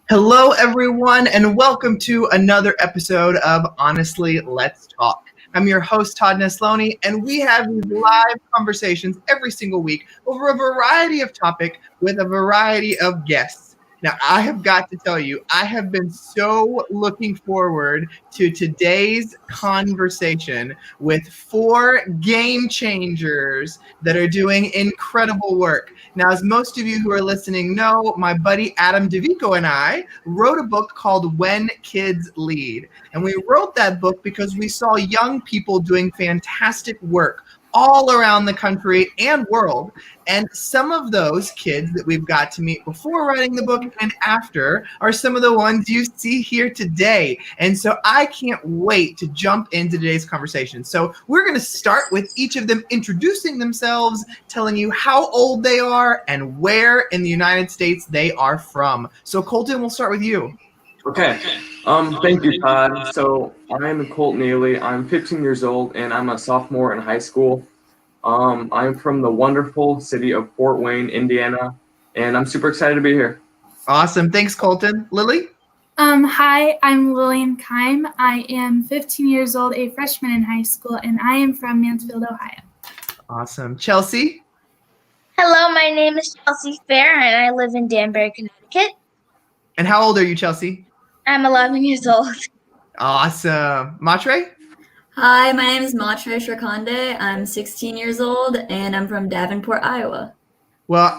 Hello, everyone, and welcome to another episode of Honestly, Let's Talk. I'm your host, Todd Nesloni, and we have these live conversations every single week over a variety of topics with a variety of guests. Now, I have got to tell you, I have been so looking forward to today's conversation with four game changers that are doing incredible work. Now, as most of you who are listening know, my buddy Adam DeVico and I wrote a book called When Kids Lead. And we wrote that book because we saw young people doing fantastic work all around the country and world. And some of those kids that we've got to meet before writing the book and after are some of the ones you see here today. And so I can't wait to jump into today's conversation. So we're going to start with each of them introducing themselves, telling you how old they are and where in the United States they are from. So Colton, we'll start with you. Okay. Thank you, Todd. So I'm Colt Neely. I'm 15 years old, and I'm a sophomore in high school. I'm from the wonderful city of Fort Wayne, Indiana, and I'm super excited to be here. Awesome. Thanks, Colton. Lily? Hi, I'm Lillian Keim. I am 15 years old, a freshman in high school, and I am from Mansfield, Ohio. Awesome. Chelsea? Hello, my name is Chelsea Fair, and I live in Danbury, Connecticut. And how old are you, Chelsea? I'm 11 years old. Awesome. Matre? Hi, my name is Matre Shrakonde. I'm 16 years old, and I'm from Davenport, Iowa. Well,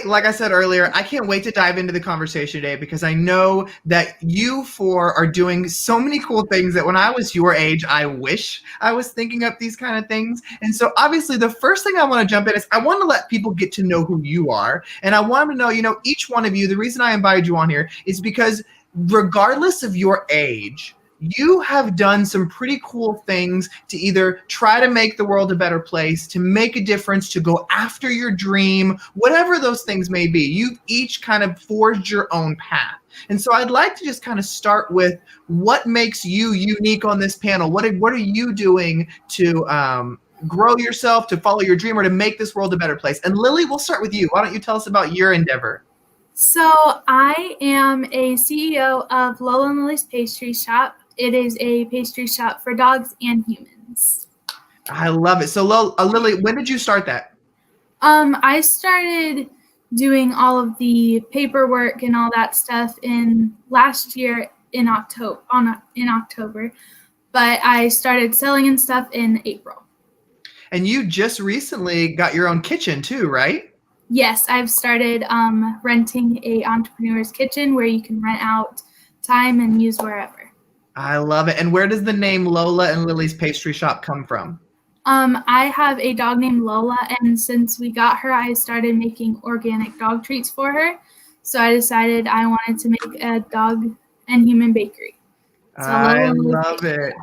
like I said earlier, I can't wait to dive into the conversation today because I know that you four are doing so many cool things that when I was your age, I wish I was thinking up these kind of things. And so obviously the first thing I want to jump in is I want to let people get to know who you are. And I want them to know, each one of you, the reason I invited you on here is because regardless of your age, you have done some pretty cool things to either try to make the world a better place, to make a difference, to go after your dream, whatever those things may be. You've each kind of forged your own path. And so I'd like to just kind of start with what makes you unique on this panel. What are you doing to grow yourself, to follow your dream, or to make this world a better place? And Lily, we'll start with you. Why don't you tell us about your endeavor? So I am a CEO of Lola and Lily's Pastry Shop. It is a pastry shop for dogs and humans. I love it. So Lily, when did you start that? I started doing all of the paperwork and all that stuff in last year in October, but I started selling and stuff in April. And you just recently got your own kitchen too, right? Yes, I've started renting a entrepreneur's kitchen where you can rent out time and use wherever. I love it. And where does the name Lola and Lily's Pastry Shop come from? I have a dog named Lola, and since we got her, I started making organic dog treats for her. So I decided I wanted to make a dog and human bakery. So I love it.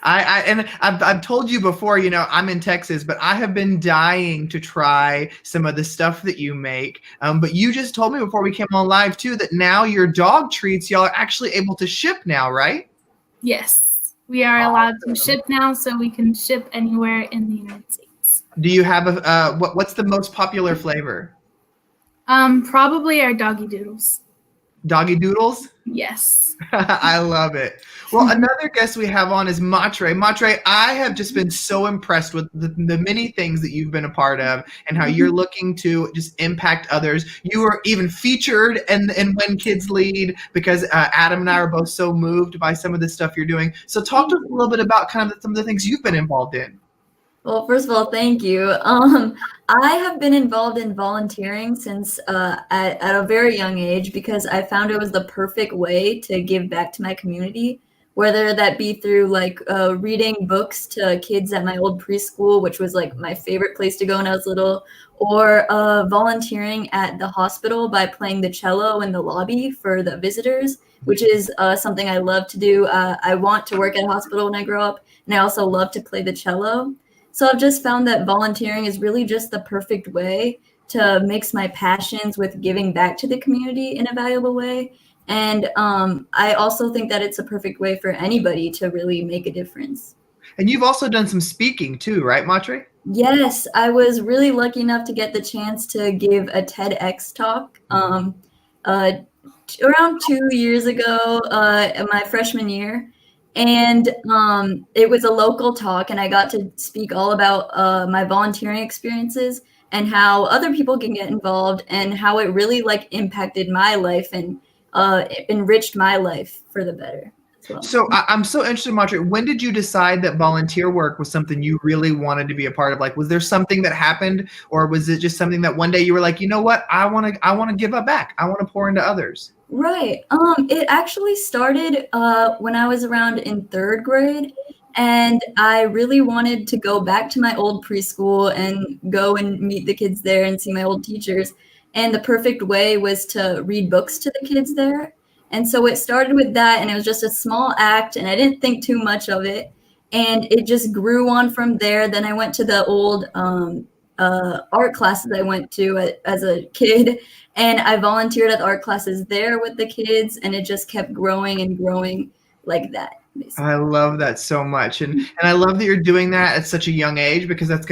I've told you before, I'm in Texas, but I have been dying to try some of the stuff that you make. But you just told me before we came on live too that now your dog treats, y'all are actually able to ship now, right? Yes, we are allowed to ship now, so we can ship anywhere in the United States. Do you have what's the most popular flavor? Probably our doggy doodles. Doggy doodles? Yes. I love it. Well, another guest we have on is Matre. Matre, I have just been so impressed with the many things that you've been a part of and how you're looking to just impact others. You were even featured in When Kids Lead because Adam and I are both so moved by some of the stuff you're doing. So talk to us a little bit about kind of some of the things you've been involved in. Well, first of all, thank you. I have been involved in volunteering since at a very young age because I found it was the perfect way to give back to my community, whether that be through reading books to kids at my old preschool, which was like my favorite place to go when I was little, or volunteering at the hospital by playing the cello in the lobby for the visitors, which is something I love to do. I want to work at a hospital when I grow up, and I also love to play the cello. So I've just found that volunteering is really just the perfect way to mix my passions with giving back to the community in a valuable way. And I also think that it's a perfect way for anybody to really make a difference. And you've also done some speaking too, right, Matre? Yes, I was really lucky enough to get the chance to give a TEDx talk around 2 years ago, in my freshman year, and it was a local talk, and I got to speak all about my volunteering experiences and how other people can get involved and how it really like impacted my life and enriched my life for the better as well. So I'm so interested, Marjorie. When did you decide that volunteer work was something you really wanted to be a part of? Like, was there something that happened, or was it just something that one day you were like, you know what, I want to give up back. I want to pour into others. Right. It actually started when I was around in 3rd grade, and I really wanted to go back to my old preschool and go and meet the kids there and see my old teachers. And the perfect way was to read books to the kids there. And so it started with that, and it was just a small act, and I didn't think too much of it. And it just grew on from there. Then I went to the old art classes I went to as a kid, and I volunteered at the art classes there with the kids, and it just kept growing and growing like that. Basically. I love that so much, and I love that you're doing that at such a young age, because that's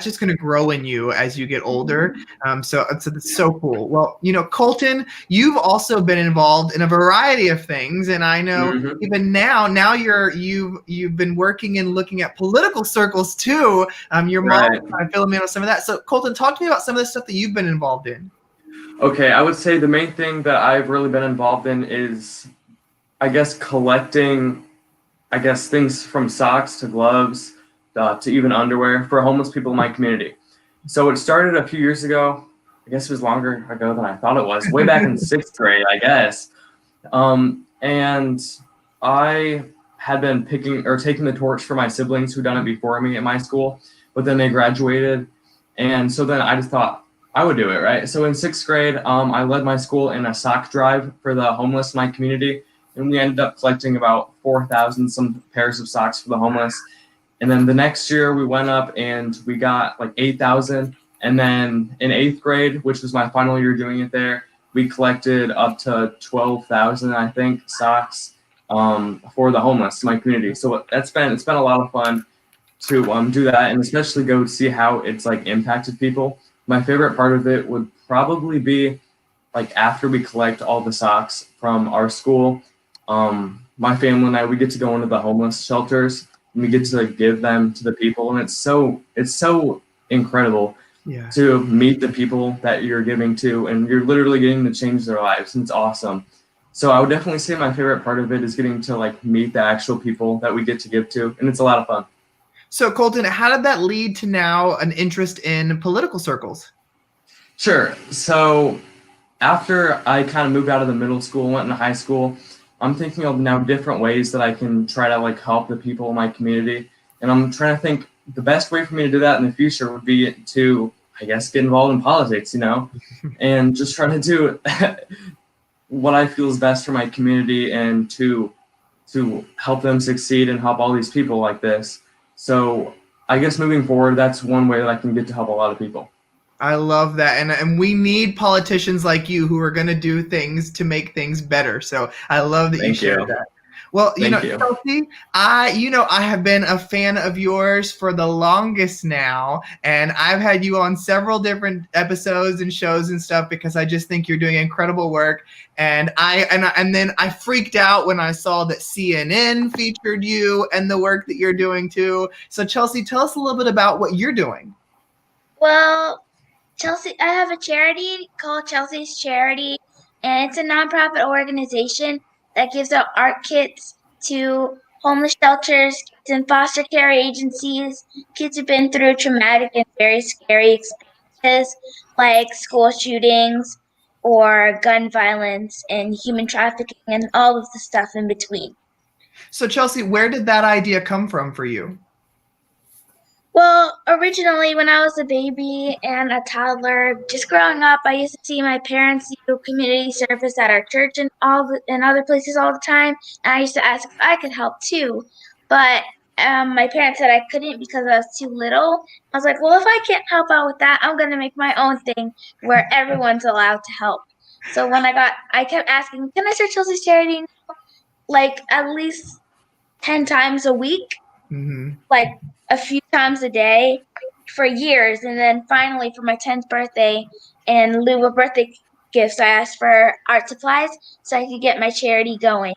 just gonna grow in you as you get older. So it's so cool. Well, Colton, you've also been involved in a variety of things, and I know even now you've been working and looking at political circles too. Your mom kind of filling me in on some of that. So Colton, talk to me about some of the stuff that you've been involved in. Okay, I would say the main thing that I've really been involved in is, I guess, collecting, things from socks to gloves to even underwear for homeless people in my community. So it started a few years ago. I guess it was longer ago than I thought it was, way back in 6th grade, I guess. And I had been taking the torch for my siblings who'd done it before me at my school, but then they graduated. And so then I just thought I would do it, right? So in 6th grade, I led my school in a sock drive for the homeless in my community. And we ended up collecting about 4,000 some pairs of socks for the homeless. And then the next year we went up and we got like 8,000. And then in 8th grade, which was my final year doing it there, we collected up to 12,000, I think, socks for the homeless in my community. So it's been a lot of fun to do that, and especially go see how it's like impacted people. My favorite part of it would probably be like after we collect all the socks from our school, my family and I, we get to go into the homeless shelters and we get to like give them to the people, and it's so incredible to meet the people that you're giving to, and you're literally getting to change their lives, and it's awesome. So I would definitely say my favorite part of it is getting to like meet the actual people that we get to give to, and it's a lot of fun. So Colton, how did that lead to now an interest in political circles? Sure. So after I kind of moved out of the middle school, went into high school, I'm thinking of now different ways that I can try to like help the people in my community. And I'm trying to think the best way for me to do that in the future would be to, I guess, get involved in politics, and just try to do what I feel is best for my community and to help them succeed and help all these people like this. So I guess moving forward, that's one way that I can get to help a lot of people. I love that. And we need politicians like you who are going to do things to make things better. So I love that you shared that. Well, Chelsea, I have been a fan of yours for the longest now, and I've had you on several different episodes and shows and stuff because I just think you're doing incredible work. And then I freaked out when I saw that CNN featured you and the work that you're doing too. So Chelsea, tell us a little bit about what you're doing. Well, Chelsea, I have a charity called Chelsea's Charity, and it's a nonprofit organization that gives out art kits to homeless shelters, kids in foster care agencies, kids who've been through traumatic and very scary experiences like school shootings or gun violence and human trafficking and all of the stuff in between. So Chelsea, where did that idea come from for you? Well, originally when I was a baby and a toddler, just growing up, I used to see my parents do community service at our church and other places all the time. And I used to ask if I could help too. But my parents said I couldn't because I was too little. I was like, well, if I can't help out with that, I'm going to make my own thing where everyone's allowed to help. So when I kept asking, can I start Chelsea's Charity now? Like at least 10 times a week, like a few times a day for years. And then finally for my 10th birthday, in lieu of birthday gifts. I asked for art supplies so I could get my charity going.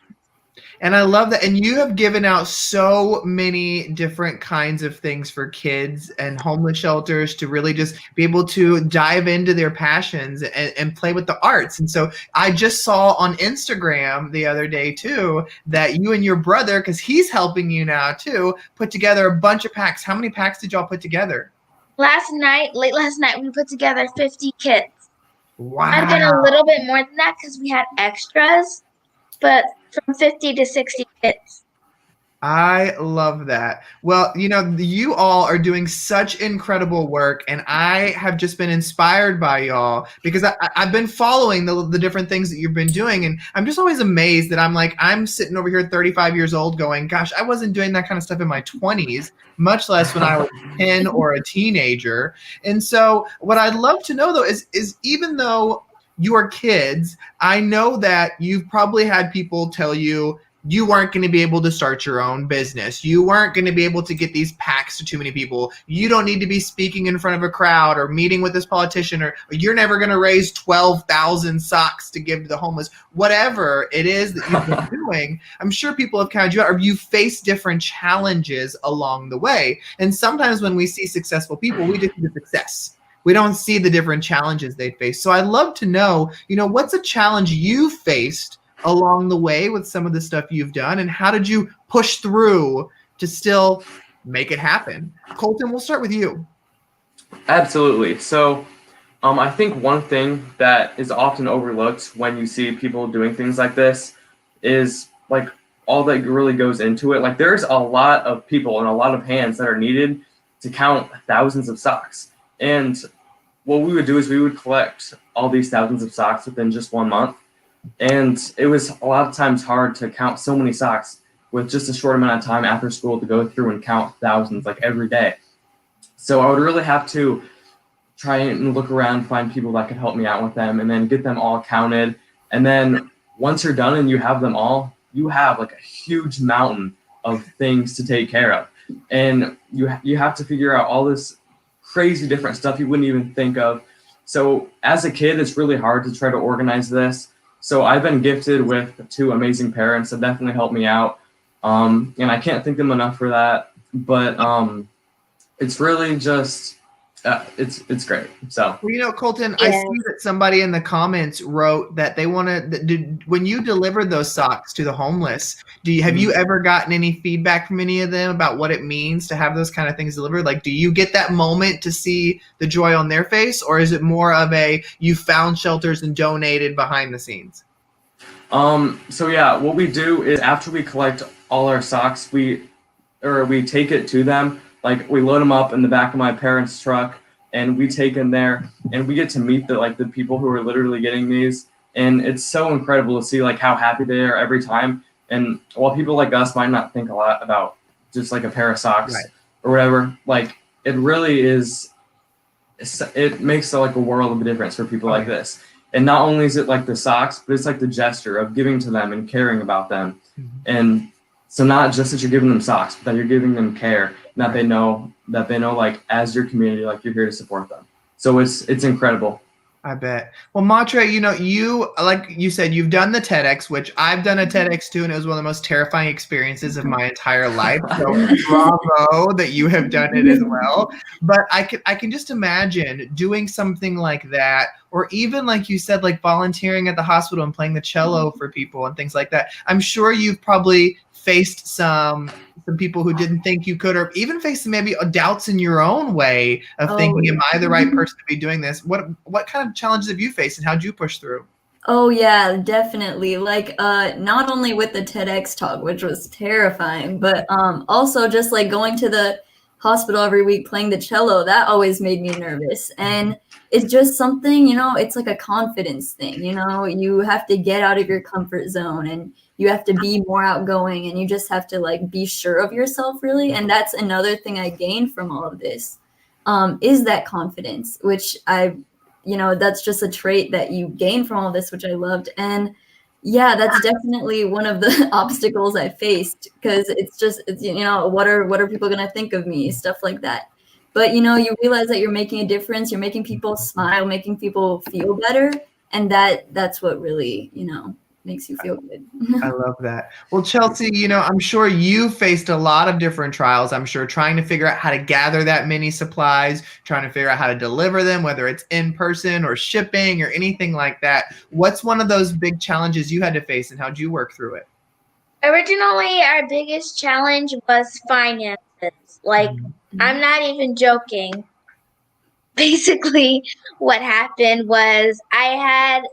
And I love that. And you have given out so many different kinds of things for kids and homeless shelters to really just be able to dive into their passions and play with the arts. And so I just saw on Instagram the other day too that you and your brother, because he's helping you now too, put together a bunch of packs. How many packs did y'all put together? Late last night, we put together 50 kits. Wow. I've been a little bit more than that because we had extras, but from 50 to 60 kits. I love that. Well, you all are doing such incredible work, and I have just been inspired by y'all because I've been following the different things that you've been doing, and I'm just always amazed that I'm sitting over here 35 years old going, gosh, I wasn't doing that kind of stuff in my 20s, much less when I was 10 or a teenager. And so what I'd love to know, though, is even though you are kids, I know that you've probably had people tell you, you weren't going to be able to start your own business. You weren't going to be able to get these packs to too many people. You don't need to be speaking in front of a crowd or meeting with this politician, or you're never going to raise 12,000 socks to give to the homeless. Whatever it is that you've been doing, I'm sure people have counted you out, or you face different challenges along the way. And sometimes when we see successful people, we just see the success. We don't see the different challenges they face. So I'd love to know, what's a challenge you faced along the way with some of the stuff you've done, and how did you push through to still make it happen? Colton, we'll start with you. Absolutely. So I think one thing that is often overlooked when you see people doing things like this is like all that really goes into it. Like there's a lot of people and a lot of hands that are needed to count thousands of socks. And what we would do is we would collect all these thousands of socks within just 1 month. And it was a lot of times hard to count so many socks with just a short amount of time after school to go through and count thousands like every day. So I would really have to try and look around, find people that could help me out with them, and then get them all counted. And then once you're done and you have them all, you have like a huge mountain of things to take care of. And you have to figure out all this crazy different stuff you wouldn't even think of. So as a kid, it's really hard to try to organize this. So I've been gifted with 2 amazing parents that definitely helped me out. And I can't thank them enough for that. But it's really just, it's great. So, Well, Colton, I see that somebody in the comments wrote that they want to, when you delivered those socks to the homeless, have you ever gotten any feedback from any of them about what it means to have those kind of things delivered? Like, do you get that moment to see the joy on their face, or is it more of you found shelters and donated behind the scenes? So yeah, what we do is after we collect all our socks, we take it to them. Like we load them up in the back of my parents' truck, and we take them there, and we get to meet the people who are literally getting these. And it's so incredible to see like how happy they are every time. And while people like us might not think a lot about just like a pair of socks or whatever, like it really is, it makes like a world of a difference for people like this. And not only is it like the socks, but it's like the gesture of giving to them and caring about them. Mm-hmm. And so not just that you're giving them socks, but that you're giving them care, and that they know like as your community, like you're here to support them. So it's incredible. I bet. Well, Matra, you, like you said, you've done the TEDx, which I've done a TEDx too, and it was one of the most terrifying experiences of my entire life. So bravo that you have done it as well. But I can just imagine doing something like that, or even like you said, like volunteering at the hospital and playing the cello for people and things like that. I'm sure you've probably faced some people who didn't think you could, or even faced maybe doubts in your own way of thinking, am I the right person to be doing this? What kind of challenges have you faced, and how'd you push through? Oh yeah, definitely. Like not only with the TEDx talk, which was terrifying, but also just like going to the hospital every week playing the cello, that always made me nervous. And it's just something, it's like a confidence thing, you have to get out of your comfort zone, and you have to be more outgoing, and you just have to like be sure of yourself, really. And that's another thing I gained from all of this, is that confidence, which that's just a trait that you gain from all this, which I loved. And yeah, that's definitely one of the obstacles I faced, because it's what are people going to think of me, stuff like that. But, you realize that you're making a difference. You're making people smile, making people feel better. And that's what really, makes you feel good. I love that. Well, Chelsea, I'm sure you faced a lot of different trials. I'm sure trying to figure out how to gather that many supplies, trying to figure out how to deliver them, whether it's in person or shipping or anything like that. What's one of those big challenges you had to face, and how'd you work through it? Originally, our biggest challenge was finances. Like, I'm not even joking. Basically, what happened was I had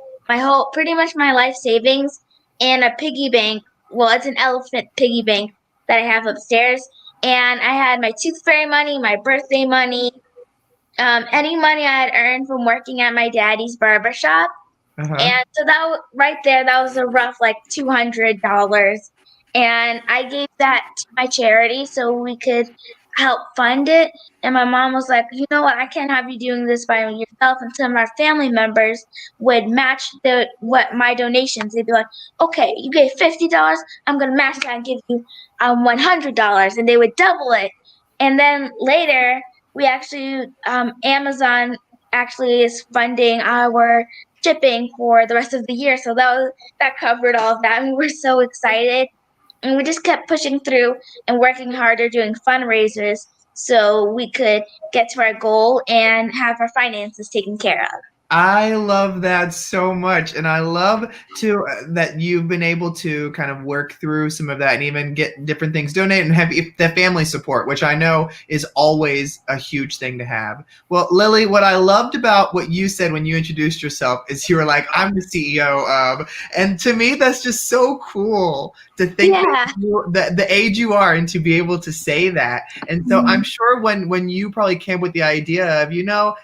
pretty much my life savings in a piggy bank. Well, it's an elephant piggy bank that I have upstairs. And I had my tooth fairy money, my birthday money, any money I had earned from working at my daddy's barber shop. Uh-huh. And so right there, that was a rough like $200. And I gave that to my charity so we could help fund it. And my mom was like, you know what, I can't have you doing this by yourself. And some of our family members would match my donations. They'd be like, okay, you gave $50, I'm gonna match that and give you $100, and they would double it. And then later, we actually Amazon actually is funding our shipping for the rest of the year. So that covered all of that. And we were so excited. And we just kept pushing through and working harder, doing fundraisers so we could get to our goal and have our finances taken care of. I love that so much, and I love that you've been able to kind of work through some of that and even get different things donated and have the family support, which I know is always a huge thing to have. Well, Lily, what I loved about what you said when you introduced yourself is you were like, I'm the CEO of, and to me that's just so cool to think that the age you are and to be able to say that. And so I'm sure when you probably came with the idea of,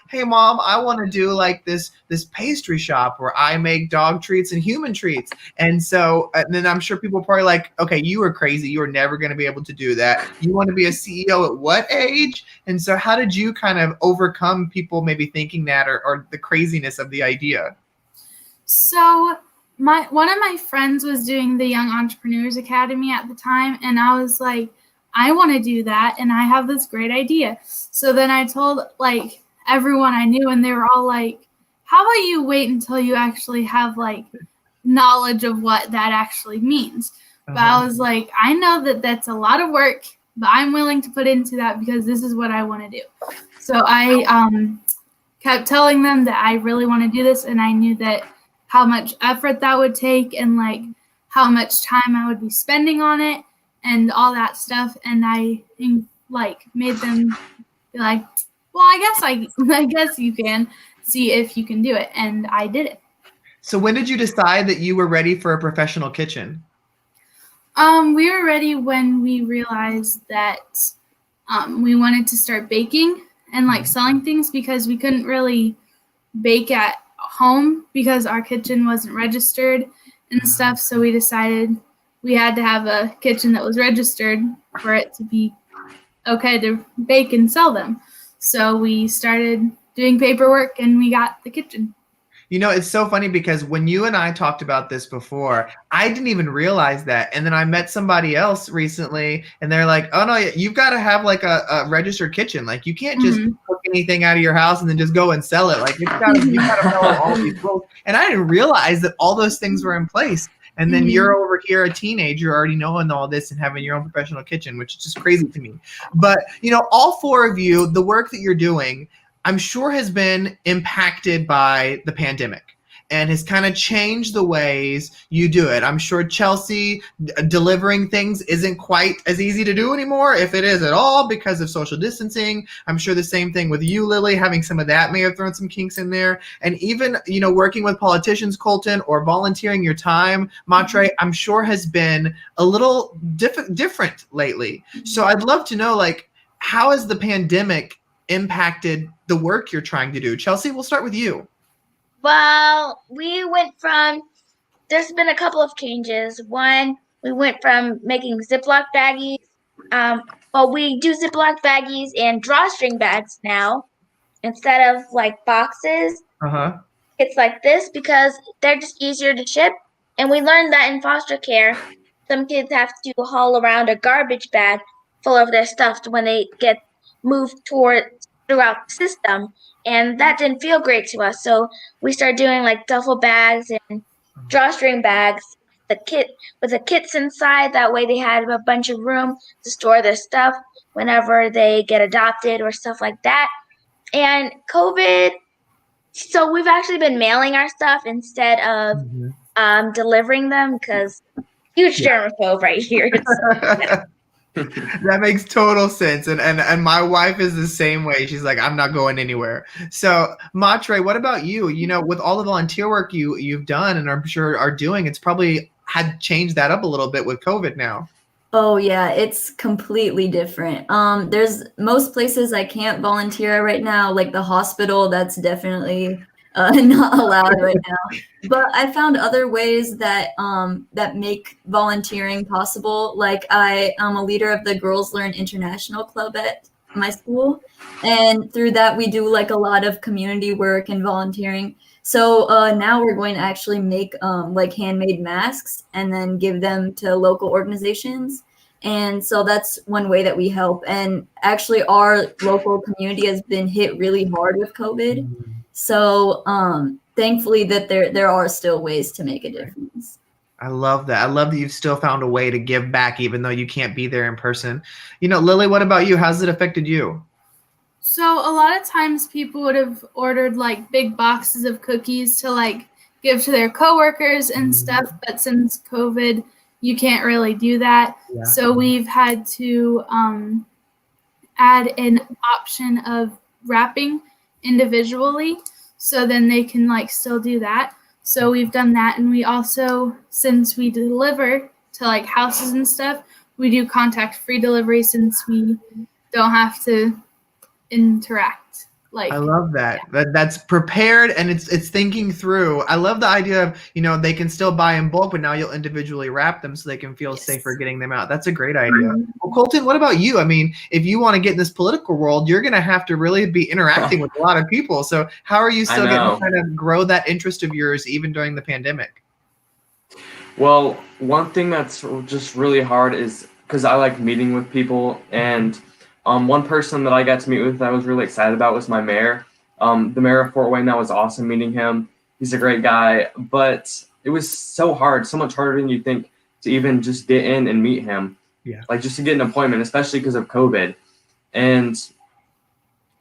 hey mom, I want to do like this pastry shop where I make dog treats and human treats. And then I'm sure people are probably like, okay, you were crazy. You were never going to be able to do that. You want to be a CEO at what age? And so how did you kind of overcome people maybe thinking that or the craziness of the idea? So one of my friends was doing the Young Entrepreneurs Academy at the time, and I was like, I want to do that, and I have this great idea. So then I told like everyone I knew, and they were all like, how about you wait until you actually have like knowledge of what that actually means? But I was like, I know that that's a lot of work, but I'm willing to put into that because this is what I want to do. So I kept telling them that I really want to do this, and I knew that how much effort that would take and like how much time I would be spending on it and all that stuff. And I like made them be like, well, I guess you can see if you can do it. And I did it. So when did you decide that you were ready for a professional kitchen? We were ready when we realized that we wanted to start baking and like selling things because we couldn't really bake at home because our kitchen wasn't registered and stuff. So we decided we had to have a kitchen that was registered for it to be okay to bake and sell them. So we started doing paperwork and we got the kitchen. It's so funny because when you and I talked about this before, I didn't even realize that. And then I met somebody else recently and they're like, oh no, you've got to have like a registered kitchen. Like you can't just cook anything out of your house and then just go and sell it. Like you've got to follow all these rules. And I didn't realize that all those things were in place. And then you're over here, a teenager, already knowing all this and having your own professional kitchen, which is just crazy to me. But, all four of you, the work that you're doing, I'm sure has been impacted by the pandemic and has kind of changed the ways you do it. I'm sure Chelsea delivering things isn't quite as easy to do anymore, if it is at all, because of social distancing. I'm sure the same thing with you, Lily, having some of that may have thrown some kinks in there. And even, working with politicians, Colton, or volunteering your time, Matre, I'm sure has been a little different lately. So I'd love to know, like, how has the pandemic impacted the work you're trying to do? Chelsea, we'll start with you. Well, there's been a couple of changes. One, we went from making Ziploc baggies. We do Ziploc baggies and drawstring bags now instead of like boxes. It's like this because they're just easier to ship. And we learned that in foster care, some kids have to haul around a garbage bag full of their stuff when they get moved towards throughout the system, and that didn't feel great to us. So we started doing like duffel bags and drawstring bags, with the kits inside. That way they had a bunch of room to store their stuff whenever they get adopted or stuff like that. And COVID, so we've actually been mailing our stuff instead of delivering them, because huge germaphobe right here. That makes total sense. And my wife is the same way. She's like, I'm not going anywhere. So Matre, what about you? You know, with all the volunteer work you've done and I'm sure are doing, it's probably had changed that up a little bit with COVID now. Oh yeah, it's completely different. There's most places I can't volunteer right now, like the hospital, that's definitely not allowed right now. But I found other ways that that make volunteering possible. Like I am a leader of the Girls Learn International Club at my school, and through that we do like a lot of community work and volunteering. So now we're going to actually make like handmade masks and then give them to local organizations. And so that's one way that we help. And actually our local community has been hit really hard with COVID. So thankfully that there are still ways to make a difference. I love that. I love that you've still found a way to give back even though you can't be there in person. You know, Lily, what about you? How's it affected you? So a lot of times people would have ordered like big boxes of cookies to like give to their coworkers and stuff, but since COVID, you can't really do that. Yeah. So we've had to add an option of wrapping individually, so then they can like still do that. So we've done that, and we also, since we deliver to like houses and stuff, we do contact-free delivery since we don't have to interact. Like, I love that. That's prepared and it's thinking through. I love the idea of, you know, they can still buy in bulk, but now you'll individually wrap them so they can feel safer getting them out. That's a great idea. Well, Colton, what about you? I mean, if you want to get in this political world, you're going to have to really be interacting with a lot of people. So how are you still getting to kind of grow that interest of yours even during the pandemic? Well, one thing that's just really hard is because I like meeting with people, and one person that I got to meet with that I was really excited about was my mayor. The mayor of Fort Wayne. That was awesome meeting him. He's a great guy, but it was so hard, so much harder than you think to even just get in and meet him. Yeah. Like just to get an appointment, especially because of COVID. And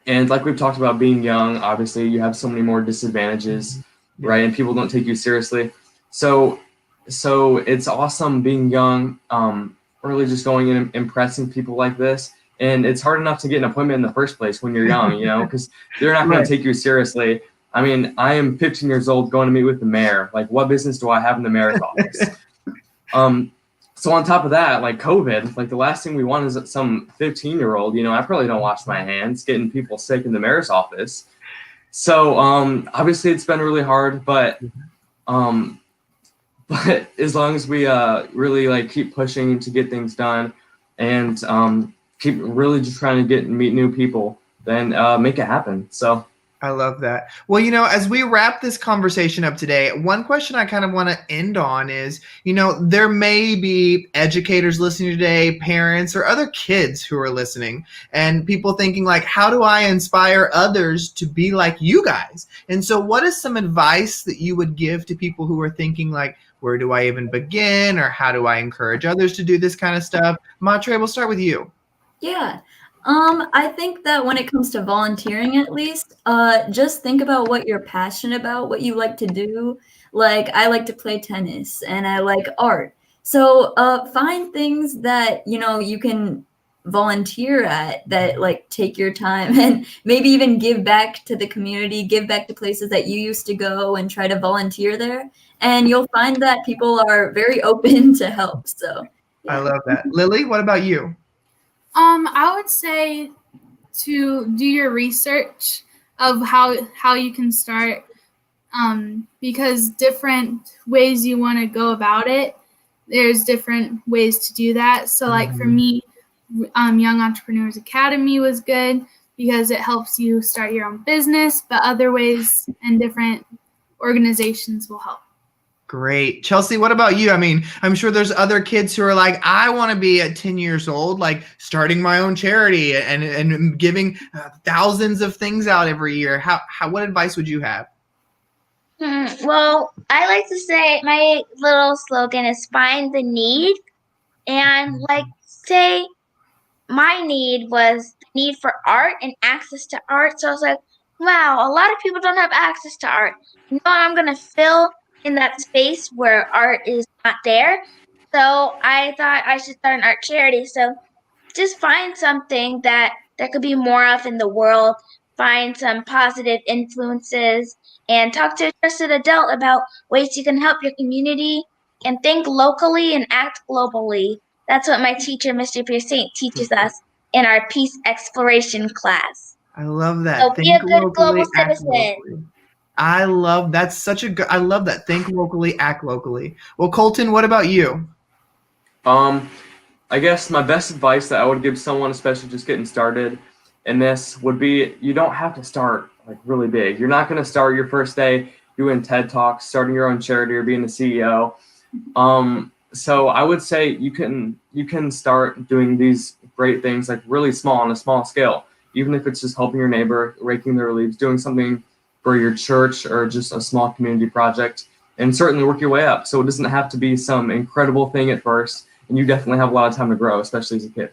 like we've talked about being young, obviously you have so many more disadvantages, right? And people don't take you seriously. So it's awesome being young, really just going in and impressing people like this. And it's hard enough to get an appointment in the first place when you're young, you know, because they're not going to take you seriously. I mean, I am 15 years old going to meet with the mayor. Like, what business do I have in the mayor's office? So on top of that, like COVID, like the last thing we want is some 15-year-old, you know, I probably don't wash my hands, getting people sick in the mayor's office. So obviously it's been really hard, but as long as we really like keep pushing to get things done and keep really just trying to meet new people, then make it happen. So I love that. Well, you know, as we wrap this conversation up today, one question I kind of want to end on is, you know, there may be educators listening today, parents, or other kids who are listening, and people thinking like, how do I inspire others to be like you guys? And so what is some advice that you would give to people who are thinking like, where do I even begin? Or how do I encourage others to do this kind of stuff? Matre, we'll start with you. Yeah. I think that when it comes to volunteering, at least, just think about what you're passionate about, what you like to do. Like, I like to play tennis and I like art. So, find things that, you know, you can volunteer at that like take your time, and maybe even give back to the community, give back to places that you used to go and try to volunteer there. And you'll find that people are very open to help. So, yeah. I love that. Lily, what about you? I would say to do your research of how you can start, because different ways you want to go about it, there's different ways to do that. So like for me, Young Entrepreneurs Academy was good because it helps you start your own business, but other ways and different organizations will help. Great. Chelsea, what about you? I mean, I'm sure there's other kids who are like, I want to be at 10 years old, like starting my own charity and giving thousands of things out every year. What advice would you have? Well, I like to say my little slogan is find the need. And like, say my need was the need for art and access to art. So I was like, wow, a lot of people don't have access to art. You know, I'm going to fill in that space where art is not there. So I thought I should start an art charity. So just find something that there could be more of in the world, find some positive influences, and talk to a trusted adult about ways you can help your community, and think locally and act globally. That's what my teacher, Mr. Pierce Saint, teaches us in our peace exploration class. I love that. So be a good global citizen. Locally. I love I love that. Think locally, act locally. Well, Colton, what about you? I guess my best advice that I would give someone, especially just getting started in this, would be you don't have to start like really big. You're not going to start your first day doing TED Talks, starting your own charity, or being a CEO. So I would say you can start doing these great things like really small, on a small scale, even if it's just helping your neighbor, raking their leaves, doing something for your church or just a small community project, and certainly work your way up. So it doesn't have to be some incredible thing at first, and you definitely have a lot of time to grow, especially as a kid.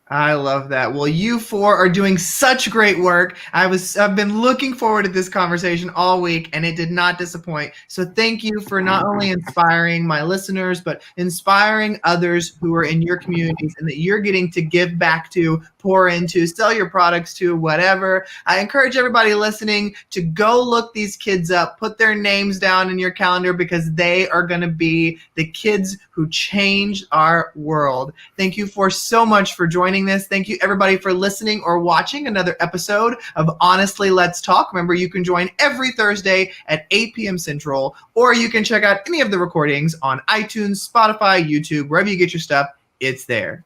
I love that. Well, you four are doing such great work. I've been looking forward to this conversation all week, and it did not disappoint. So thank you for not only inspiring my listeners, but inspiring others who are in your communities and that you're getting to give back to, pour into, sell your products to, whatever. I encourage everybody listening to go look these kids up, put their names down in your calendar, because they are going to be the kids who change our world. Thank you so much for joining this. Thank you everybody for listening or watching another episode of Honestly Let's Talk. Remember, you can join every Thursday at 8 p.m. Central, or you can check out any of the recordings on iTunes, Spotify, YouTube, wherever you get your stuff, it's there.